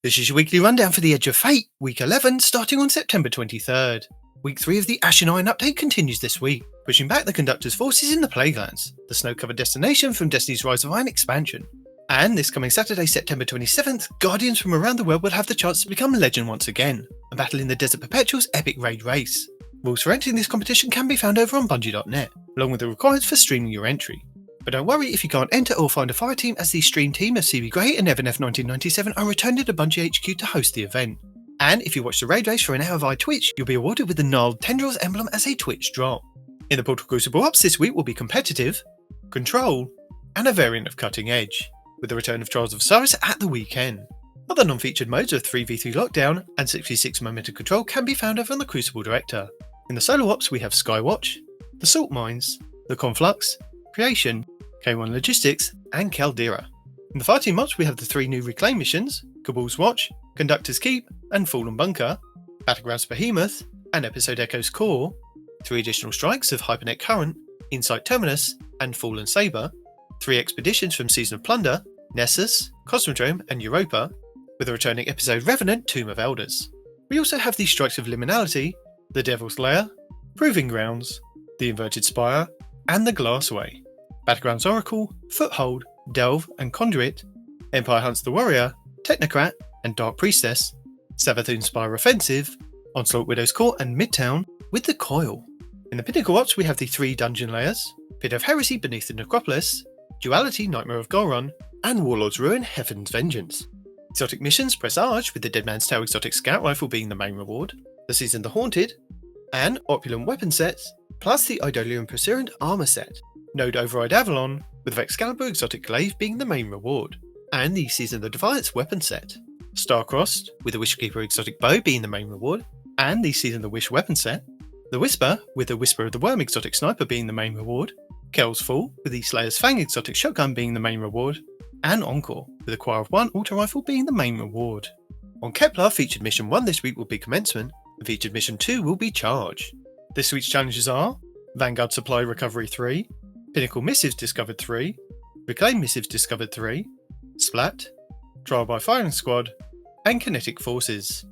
This is your weekly rundown for the Edge of Fate, Week 11, starting on September 23rd. Week 3 of the Ashen Iron update continues this week, pushing back the Conductor's forces in the Plaguelands, the snow-covered destination from Destiny's Rise of Iron expansion. And this coming Saturday, September 27th, Guardians from around the world will have the chance to become legend once again, and battle in the Desert Perpetual's epic raid race. Rules for entering this competition can be found over on Bungie.net, along with the requirements for streaming your entry. But don't worry if you can't enter or find a Fireteam, as the stream team of CB Grey and eleventh 1997 are returning to Bungie HQ to host the event. And if you watch the raid race for an hour via Twitch, you'll be awarded with the gnarled Tendrils emblem as a Twitch drop. In the Portal Crucible Ops this week will be Competitive, Control, and a variant of Cutting Edge, with the return of Trials of Osiris at the weekend. Other non-featured modes of 3v3 Lockdown and 66 Momentum Control can be found over on the Crucible Director. In the Solo Ops we have Skywatch, the Salt Mines, the Conflux, Creation, K1 Logistics, and Caldera. In the Fireteam Ops we have the 3 new Reclaim missions, Cabal's Watch, Conductor's Keep, and Fallen Bunker, Battlegrounds Behemoth, and Episode Echo's Core, 3 additional strikes of Hypernet Current, Insight Terminus, and Fallen Saber, 3 expeditions from Season of Plunder, Nessus, Cosmodrome, and Europa, with a returning episode Revenant, Tomb of Elders. We also have the Strikes of Liminality, the Devil's Lair, Proving Grounds, the Inverted Spire, and the Glassway, Battlegrounds Oracle, Foothold, Delve, and Conduit, Empire Hunts the Warrior, Technocrat, and Dark Priestess, Savathun Spire Offensive, Onslaught Widow's Court, and Midtown, with the Coil. In the Pinnacle Ops we have the 3 dungeon layers, Pit of Heresy beneath the Necropolis, Duality Nightmare of Golron, and Warlord's Ruin Heaven's Vengeance. Exotic missions Presage, with the Dead Man's Tale Exotic Scout Rifle being the main reward, the Season the Haunted, and opulent weapon sets, plus the Eidolian Pursuant armor set, Node Override Avalon, with Excalibur Exotic Glaive being the main reward, and the Season the Defiance weapon set, Starcrossed, with the Wishkeeper Exotic Bow being the main reward, and the Season the Wish weapon set, the Whisper, with the Whisper of the Worm Exotic Sniper being the main reward, Kel's Fall, with the Slayer's Fang Exotic Shotgun being the main reward, and Encore, with the Choir of One Auto Rifle being the main reward. On Kepler, Featured Mission 1 this week will be Commencement, and Featured Mission 2 will be Charge. This week's challenges are Vanguard Supply Recovery 3, Pinnacle Missives Discovered 3, Reclaim Missives Discovered 3, Splat, Trial by Firing Squad, and Kinetic Forces.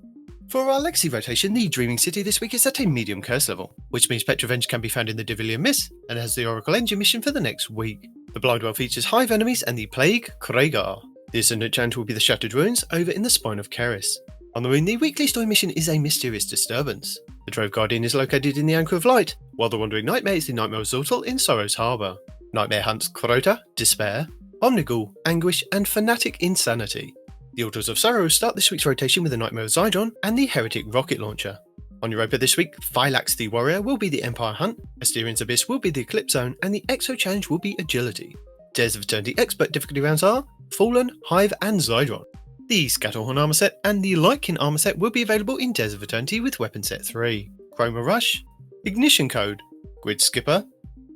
For our Legacy rotation, the Dreaming City this week is at a medium curse level, which means Petrovenge can be found in the Divilian Mist and has the Oracle Engine mission for the next week. The Blindwell features Hive enemies and the Plague Kragar. The Ascendant challenge will be the Shattered Ruins over in the Spine of Keris. On the Moon, the weekly story mission is a mysterious disturbance. The Trove Guardian is located in the Anchor of Light, while the Wandering Nightmare is the Nightmare of Zortal in Sorrow's Harbour. Nightmare hunts Crota, Despair, Omnigul, Anguish, and Fanatic Insanity. The Altars of Sorrow start this week's rotation with the Nightmare of Zydron and the Heretic Rocket Launcher. On Europa this week, Phylax the Warrior will be the Empire Hunt, Asterian's Abyss will be the Eclipse Zone, and the Exo Challenge will be Agility. Dares of Eternity Expert difficulty rounds are Fallen, Hive, and Zydron. The Scatterhorn armor set and the Lightkin armor set will be available in Dares of Eternity with Weapon Set 3. Chroma Rush, Ignition Code, Grid Skipper,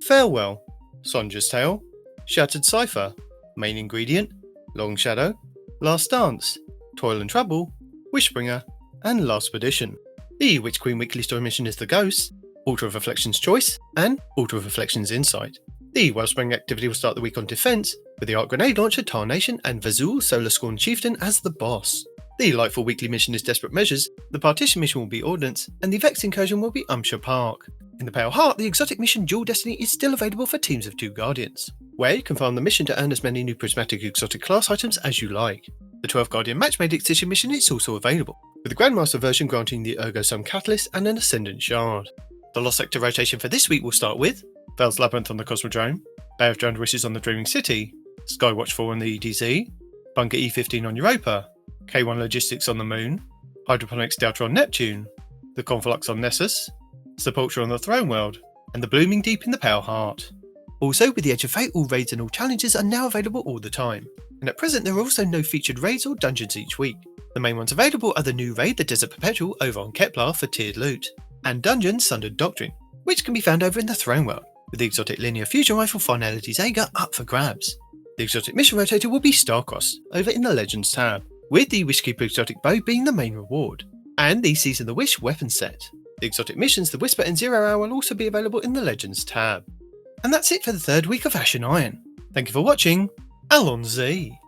Farewell, Sonja's Tale, Shattered Cipher, Main Ingredient, Long Shadow, Last Dance, Toil and Trouble, Wishbringer, and Last Perdition. The Witch Queen weekly story mission is The Ghost, Altar of Reflection's Choice, and Altar of Reflection's Insight. The Wellspring activity will start the week on Defense, with the Arc Grenade Launcher, Tarnation, and Vazul Solar Scorn Chieftain as the boss. The Lightfall weekly mission is Desperate Measures, the Partition mission will be Ordnance, and the Vex incursion will be Umshire Park. In the Pale Heart, the exotic mission Dual Destiny is still available for teams of 2 Guardians, where you can farm the mission to earn as many new prismatic exotic class items as you like. The 12 Guardian Matchmade Excision mission is also available, with the Grandmaster version granting the Ergo Sum Catalyst and an Ascendant Shard. The Lost Sector rotation for this week will start with Veil's Labyrinth on the Cosmodrome, Bay of Drowned Wishes on the Dreaming City, Skywatch 4 on the EDZ, Bunker E15 on Europa, K1 Logistics on the Moon, Hydroponics Delta on Neptune, the Conflux on Nessus, Sepultura on the Throne World, and the Blooming Deep in the Pale Heart. Also, with the Edge of Fate, all raids and all challenges are now available all the time, and at present there are also no featured raids or dungeons each week. The main ones available are the new raid, the Desert Perpetual, over on Kepler for tiered loot, and dungeon Sundered Doctrine, which can be found over in the Throne World, with the exotic linear fusion rifle Finality's Ager up for grabs. The exotic mission rotator will be Starcross, over in the Legends tab, with the Wishkeeper Exotic Bow being the main reward, and the Season the Wish weapon set. The exotic missions, the Whisper and 0 Hour, will also be available in the Legends tab. And that's it for the 3rd week of Ashen Iron. Thank you for watching, Allons-y!